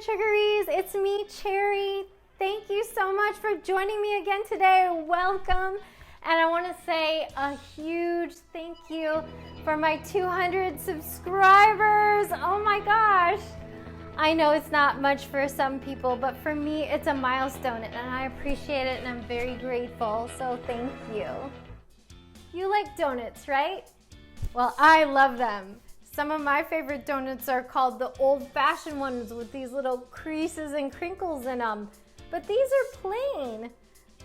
Sugaries, it's me, Cherry. Thank you so much for joining me again today. Welcome. And I want to say a huge thank you for my 200 subscribers. Oh my gosh. I know it's not much for some people, but for me, it's a milestone and I appreciate it and I'm very grateful. So thank you. You like donuts, right? Well, I love them. Some of my favorite donuts are called the old-fashioned ones with these little creases and crinkles in them. But these are plain.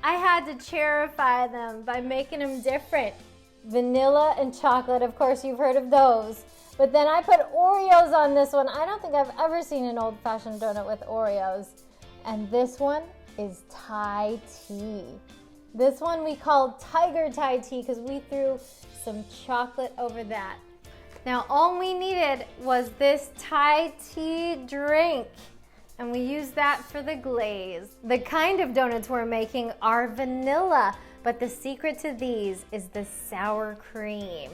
I had to cherify them by making them different. Vanilla and chocolate, of course you've heard of those. But then I put Oreos on this one. I don't think I've ever seen an old-fashioned donut with Oreos. And this one is Thai tea. This one we called Tiger Thai tea because we threw some chocolate over that. Now all we needed was this Thai tea drink and we used that for the glaze. The kind of donuts we're making are vanilla, but the secret to these is the sour cream.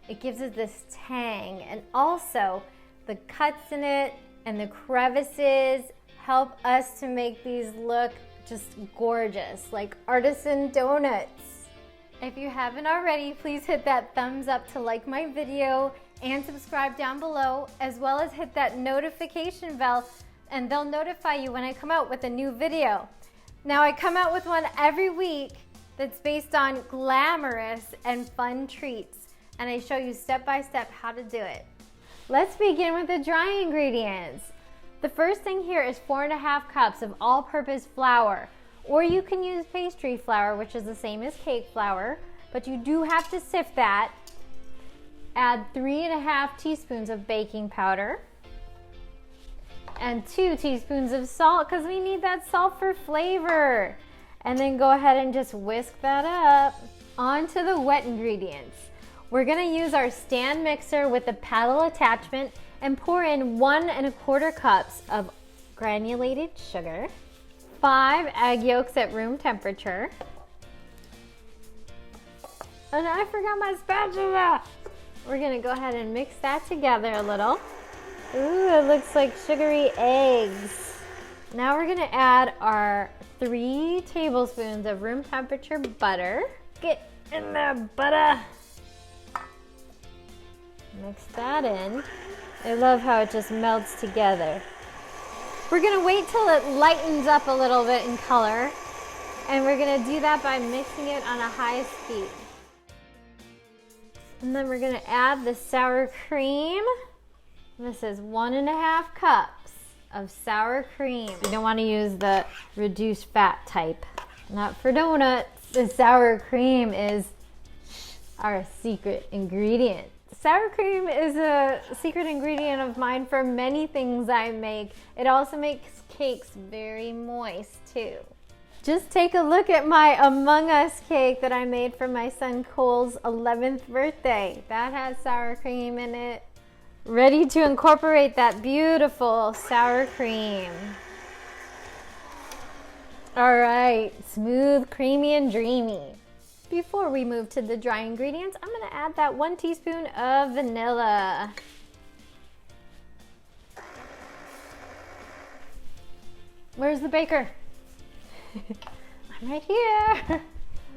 It gives it this tang and also the cuts in it and the crevices help us to make these look just gorgeous, like artisan donuts. If you haven't already, please hit that thumbs up to like my video and subscribe down below, as well as hit that notification bell and they'll notify you when I come out with a new video. Now I come out with one every week that's based on glamorous and fun treats, and I show you step by step how to do it. Let's begin with the dry ingredients. The first thing here is 4.5 cups of all-purpose flour, or you can use pastry flour, which is the same as cake flour, but you do have to sift that. Add 3.5 teaspoons of baking powder and 2 teaspoons of salt because we need that salt for flavor. And then go ahead and just whisk that up. On to the wet ingredients. We're gonna use our stand mixer with the paddle attachment and pour in 1.25 cups of granulated sugar, 5 egg yolks at room temperature, and I forgot my spatula. We're gonna go ahead and mix that together a little. Ooh, it looks like sugary eggs. Now we're gonna add our 3 tablespoons of room temperature butter. Get in the butter. Mix that in. I love how it just melts together. We're gonna wait till it lightens up a little bit in color, and we're gonna do that by mixing it on a high speed. And then we're gonna add the sour cream. This is 1.5 cups of sour cream. You don't wanna use the reduced fat type. Not for donuts. The sour cream is our secret ingredient. Sour cream is a secret ingredient of mine for many things I make. It also makes cakes very moist too. Just take a look at my Among Us cake that I made for my son Cole's 11th birthday. That has sour cream in it. Ready to incorporate that beautiful sour cream. All right, smooth, creamy, and dreamy. Before we move to the dry ingredients, I'm gonna add that 1 teaspoon of vanilla. Where's the baker? I'm right here.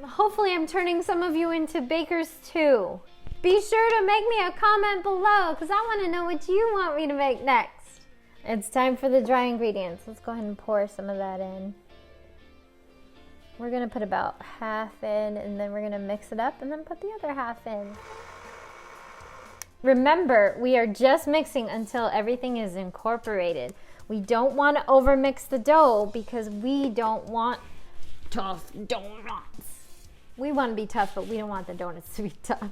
Hopefully I'm turning some of you into bakers too. Be sure to make me a comment below because I want to know what you want me to make next. It's time for the dry ingredients. Let's go ahead and pour some of that in. We're gonna put about half in and then we're gonna mix it up and then put the other half in. Remember, we are just mixing until everything is incorporated. We don't want to overmix the dough because we don't want tough donuts. We want to be tough, but we don't want the donuts to be tough.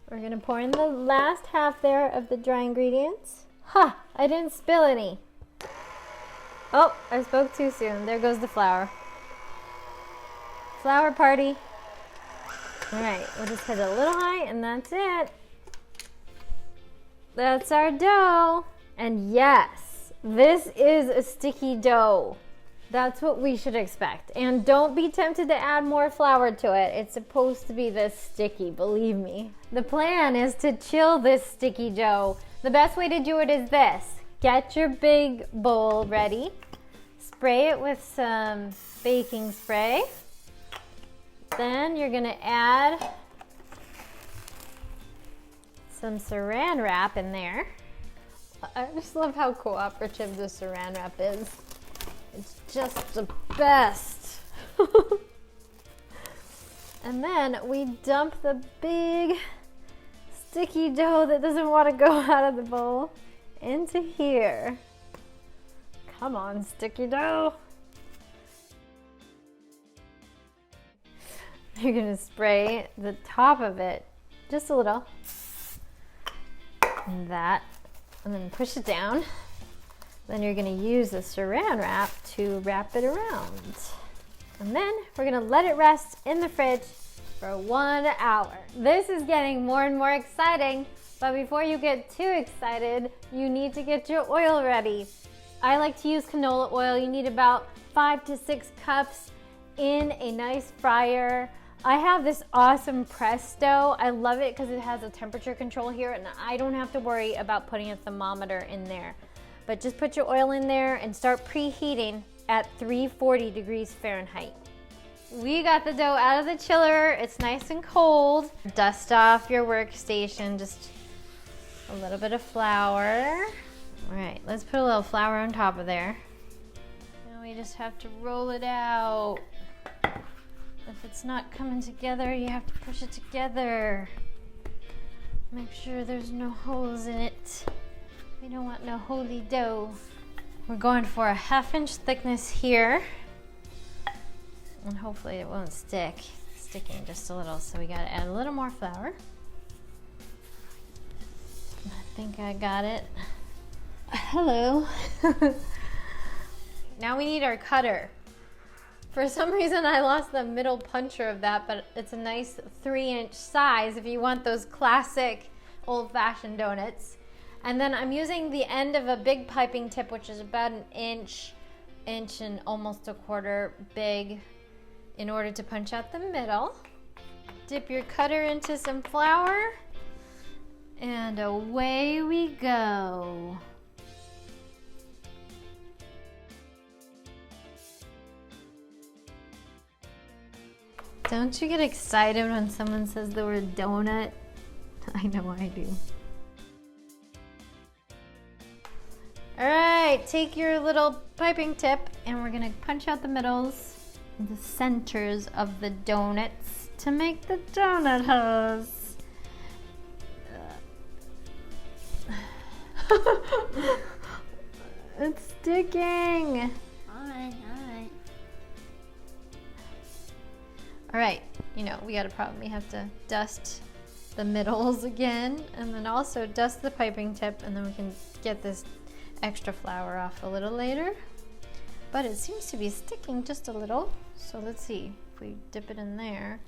We're gonna pour in the last half there of the dry ingredients. Ha! I didn't spill any. Oh, I spoke too soon. There goes the flour. Flour party. All right, we'll just hit it a little high and that's it. That's our dough. And yes, this is a sticky dough. That's what we should expect. And don't be tempted to add more flour to it. It's supposed to be this sticky, believe me. The plan is to chill this sticky dough. The best way to do it is this. get your big bowl ready. Spray it with some baking spray. Then you're gonna add some saran wrap in there. I just love how cooperative the saran wrap is. It's just the best. And then we dump the big sticky dough that doesn't want to go out of the bowl into here. Come on, sticky dough. You're gonna spray the top of it just a little. And that, and then push it down. Then you're gonna use the saran wrap to wrap it around. And then we're gonna let it rest in the fridge for 1 hour. This is getting more and more exciting, but before you get too excited, you need to get your oil ready. I like to use canola oil. You need about 5 to 6 cups in a nice fryer. I have this awesome press dough. I love it because it has a temperature control here and I don't have to worry about putting a thermometer in there. But just put your oil in there and start preheating at 340 degrees Fahrenheit. We got the dough out of the chiller. It's nice and cold. Dust off your workstation, just a little bit of flour. All right, let's put a little flour on top of there. Now we just have to roll it out. If it's not coming together, you have to push it together. Make sure there's no holes in it. We don't want no holy dough. We're going for a 1/2 inch thickness here. And hopefully it won't stick. It's sticking just a little, so we gotta add a little more flour. I think I got it. Hello. Now we need our cutter. For some reason I lost the middle puncher of that, but it's a nice 3-inch size if you want those classic old-fashioned donuts. And then I'm using the end of a big piping tip, which is about an inch and almost a quarter big, in order to punch out the middle. Dip your cutter into some flour, and away we go. Don't you get excited when someone says the word donut? I know I do. All right, take your little piping tip and we're gonna punch out the middles, the centers of the donuts to make the donut holes. It's sticking. All right. All right, you know, we got a problem. We have to dust the middles again, and then also dust the piping tip, and then we can get this extra flour off a little later. But it seems to be sticking just a little, so let's see if we dip it in there.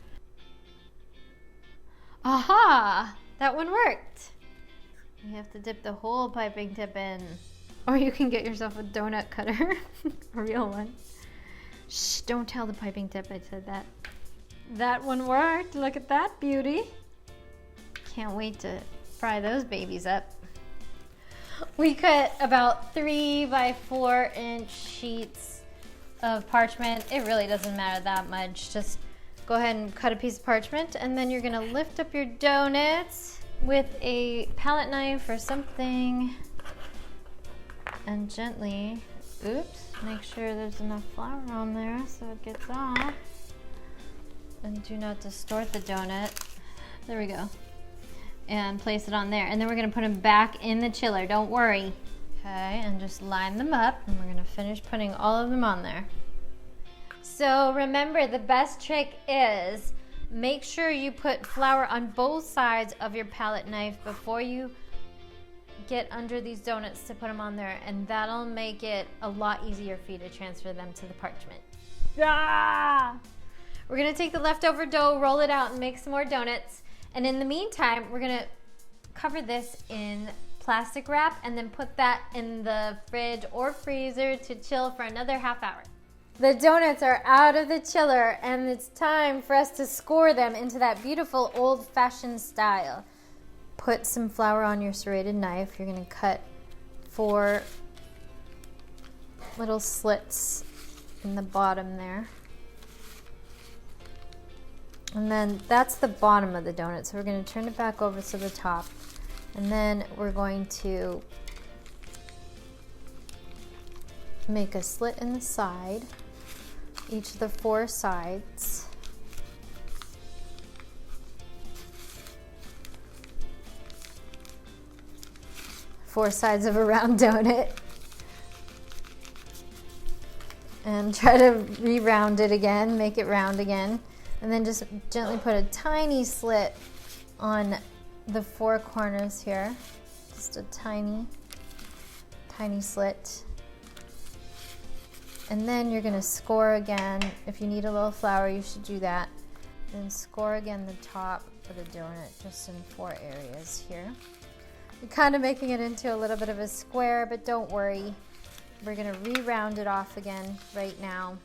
Aha! That one worked. You have to dip the whole piping tip in, or you can get yourself a donut cutter, a real one. Shh, don't tell the piping tip I said that. That one worked. Look at that beauty. Can't wait to fry those babies up. We cut about 3 by 4 inch sheets of parchment. It really doesn't matter that much. Just go ahead and cut a piece of parchment, and then you're gonna lift up your donuts with a palette knife or something and gently, oops, make sure there's enough flour on there so it gets off. And do not distort the donut. There we go. And place it on there. And then we're gonna put them back in the chiller, don't worry. Okay, and just line them up, and we're gonna finish putting all of them on there. So remember, the best trick is make sure you put flour on both sides of your palette knife before you get under these donuts to put them on there, and that'll make it a lot easier for you to transfer them to the parchment. Ah! We're gonna take the leftover dough, roll it out, and make some more donuts. And in the meantime, we're gonna cover this in plastic wrap and then put that in the fridge or freezer to chill for another ½ hour. The donuts are out of the chiller, and it's time for us to score them into that beautiful old-fashioned style. Put some flour on your serrated knife. You're gonna cut 4 little slits in the bottom there. And then that's the bottom of the donut. So we're going to turn it back over to the top. And then we're going to make a slit in the side, each of the 4 sides. Four sides of a round donut. And try to re-round it again, make it round again. And then just gently put a tiny slit on the 4 corners here. Just a tiny, tiny slit. And then you're gonna score again. If you need a little flour, you should do that. Then score again the top of the donut, just in 4 areas here. You're kind of making it into a little bit of a square, but don't worry. We're gonna re-round it off again right now.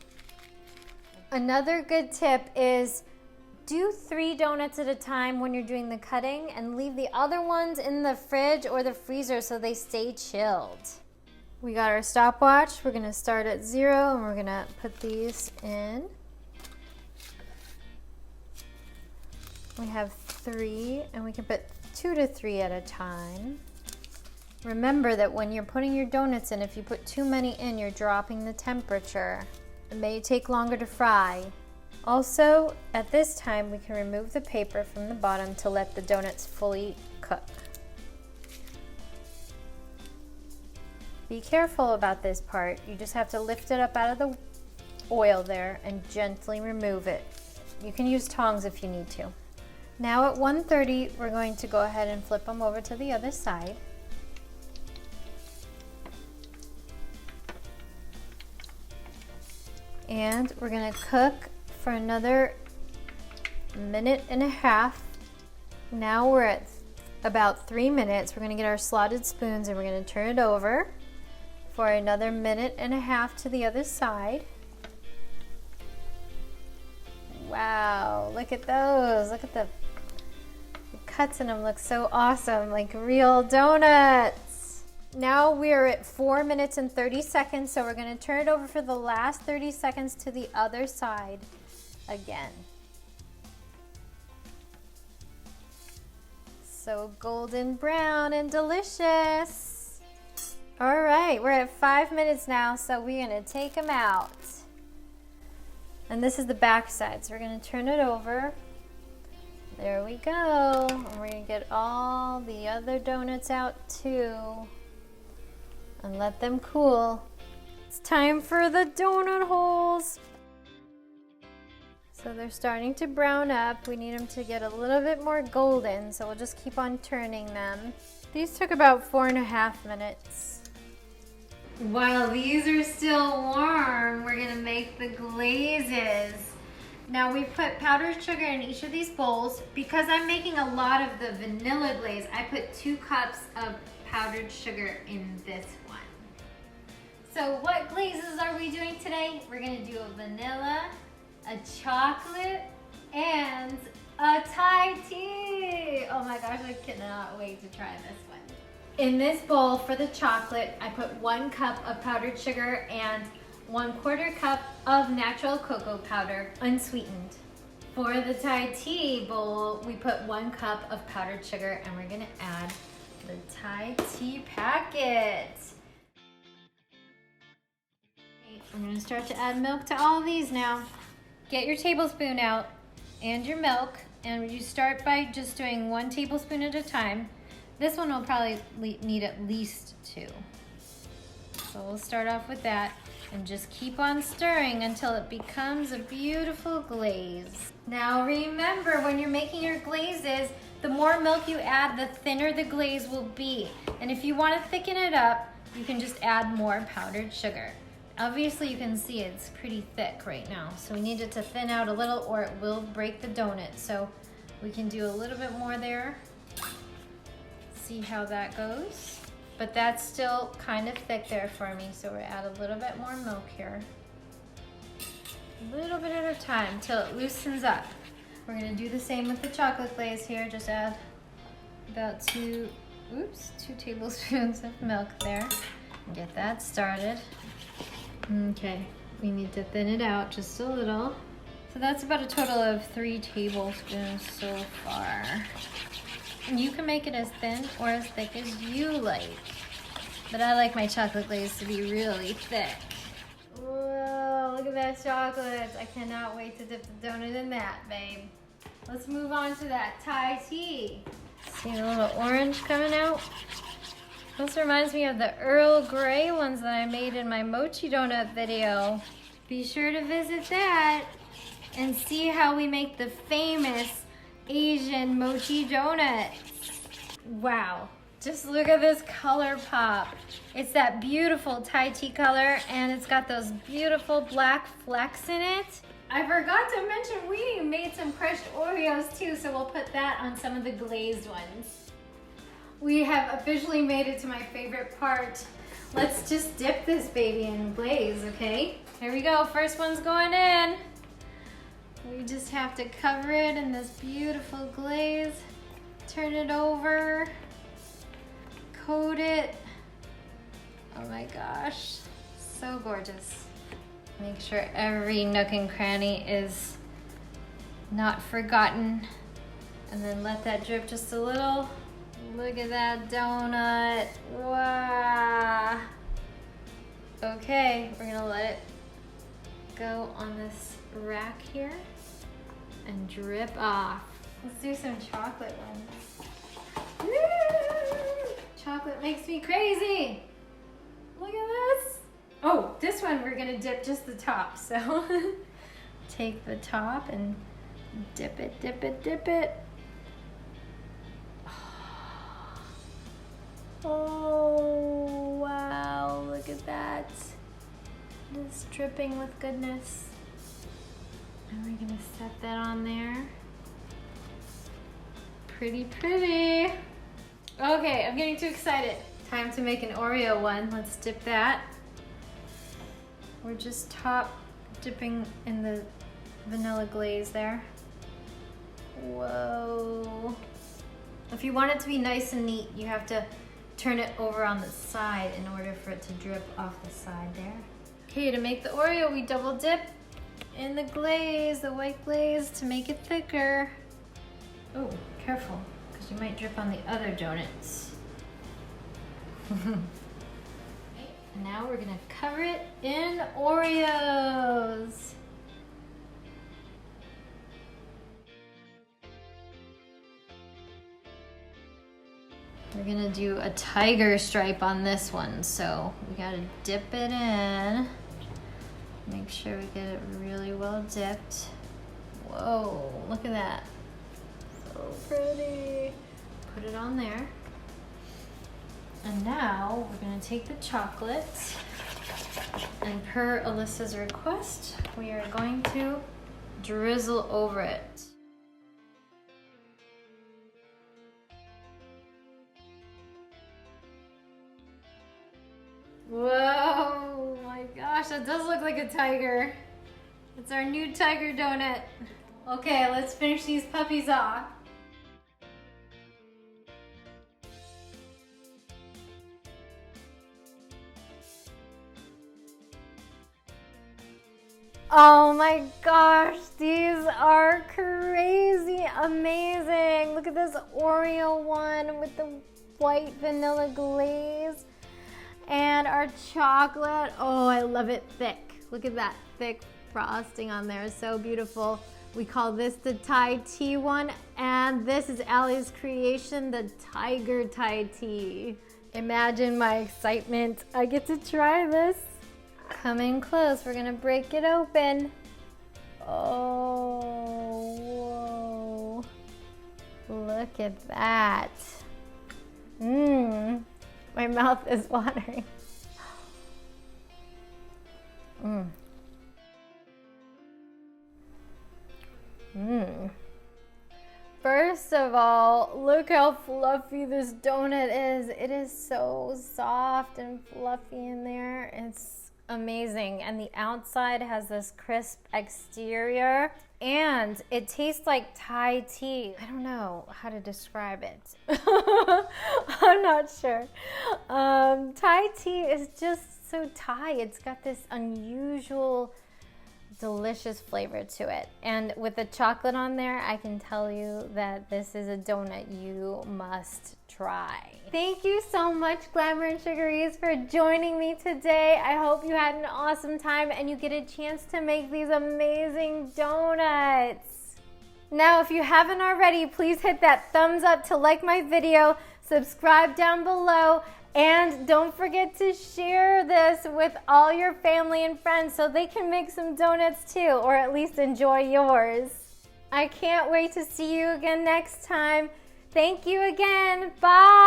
Another good tip is do 3 donuts at a time when you're doing the cutting and leave the other ones in the fridge or the freezer so they stay chilled. We got our stopwatch. We're gonna start at 0 and we're gonna put these in. We have 3 and we can put 2 to 3 at a time. Remember that when you're putting your donuts in, if you put too many in, you're dropping the temperature. It may take longer to fry. Also, at this time, we can remove the paper from the bottom to let the donuts fully cook. Be careful about this part. You just have to lift it up out of the oil there and gently remove it. You can use tongs if you need to. Now at 130, we're going to go ahead and flip them over to the other side. And we're gonna cook for another 1.5 minutes. Now we're at about 3 minutes. We're gonna get our slotted spoons and we're gonna turn it over for another 1.5 minutes to the other side. Wow, look at those. Look at the cuts in them, look so awesome, like real donuts. Now we're at 4 minutes and 30 seconds, so we're gonna turn it over for the last 30 seconds to the other side again. So golden brown and delicious. All right, we're at 5 minutes now, so we're gonna take them out. And this is the back side, so we're gonna turn it over. There we go. And we're gonna get all the other donuts out too. And let them cool. It's time for the donut holes. So they're starting to brown up. We need them to get a little bit more golden, so we'll just keep on turning them. These took about 4.5 minutes. While these are still warm, we're gonna make the glazes. Now we put powdered sugar in each of these bowls. Because I'm making a lot of the vanilla glaze, I put 2 cups of powdered sugar in this one. So what glazes are we doing today? We're gonna do a vanilla, a chocolate, and a Thai tea. Oh my gosh, I cannot wait to try this one. In this bowl for the chocolate, I put 1 cup of powdered sugar and 1/4 cup of natural cocoa powder, unsweetened. For the Thai tea bowl, we put 1 cup of powdered sugar and we're gonna add the Thai tea packet. I'm gonna start to add milk to all these now. Get your tablespoon out and your milk, and you start by just doing 1 tablespoon at a time. This one will probably need at least 2. So we'll start off with that and just keep on stirring until it becomes a beautiful glaze. Now remember, when you're making your glazes, the more milk you add, the thinner the glaze will be. And if you want to thicken it up, you can just add more powdered sugar. Obviously you can see it's pretty thick right now, so we need it to thin out a little or it will break the donut. So we can do a little bit more there. See how that goes. But that's still kind of thick there for me, so we'll add a little bit more milk here. A little bit at a time till it loosens up. We're gonna do the same with the chocolate glaze here. Just add about 2 oops, 2 tablespoons of milk there. Get that started. Okay, we need to thin it out just a little. So that's about a total of 3 tablespoons so far. And you can make it as thin or as thick as you like. But I like my chocolate glaze to be really thick. Whoa, look at that chocolate. I cannot wait to dip the donut in that, babe. Let's move on to that Thai tea. See the little orange coming out? This reminds me of the Earl Grey ones that I made in my mochi donut video. Be sure to visit that and see how we make the famous Asian mochi donuts. Wow, just look at this color pop. It's that beautiful Thai tea color and it's got those beautiful black flecks in it. I forgot to mention we made some crushed Oreos too, so we'll put that on some of the glazed ones. We have officially made it to my favorite part. Let's just dip this baby in glaze, okay? Here we go, first one's going in. We just have to cover it in this beautiful glaze. Turn it over, coat it. Oh my gosh, so gorgeous. Make sure every nook and cranny is not forgotten. And then let that drip just a little. Look at that donut, wow. Okay, we're gonna let it go on this rack here and drip off. Let's do some chocolate ones. Woo! Chocolate makes me crazy. Look at this. Oh, this one we're gonna dip just the top, so take the top and dip it, dip it, dip it. Oh, wow, look at that. Just dripping with goodness. And we're gonna set that on there. Pretty, pretty. Okay, I'm getting too excited. Time to make an Oreo one. Let's dip that. We're just top dipping in the vanilla glaze there. Whoa. If you want it to be nice and neat, you have to turn it over on the side in order for it to drip off the side there. Okay, to make the Oreo, we double dip in the glaze, the white glaze, to make it thicker. Oh, careful, because you might drip on the other donuts. And now we're gonna cover it in Oreos. We're gonna do a tiger stripe on this one, so we gotta dip it in. Make sure we get it really well dipped. Whoa, look at that. So pretty. Put it on there. And now we're gonna take the chocolate, and per Alyssa's request, we are going to drizzle over it. Whoa, my gosh, that does look like a tiger. It's our new tiger donut. Okay, let's finish these puppies off. Oh my gosh, these are crazy amazing. Look at this Oreo one with the white vanilla glaze. And our chocolate, oh, I love it thick. Look at that thick frosting on there, so beautiful. We call this the Thai tea one, and this is Allie's creation, the tiger Thai tea. Imagine my excitement. I get to try this. Coming close, we're gonna break it open. Oh, whoa. Look at that. My mouth is watering. First of all, look how fluffy this donut is. It is so soft and fluffy in there. It's amazing. And the outside has this crisp exterior. And it tastes like Thai tea. I don't know how to describe it. I'm not sure. Thai tea is just so Thai. It's got this unusual, delicious flavor to it. And with the chocolate on there, I can tell you that this is a donut you must try. Thank you so much, Glamour and Sugaries, for joining me today. I hope you had an awesome time and you get a chance to make these amazing donuts. Now, if you haven't already, please hit that thumbs up to like my video, subscribe down below, and don't forget to share this with all your family and friends so they can make some donuts too, or at least enjoy yours. I can't wait to see you again next time. Thank you again. Bye.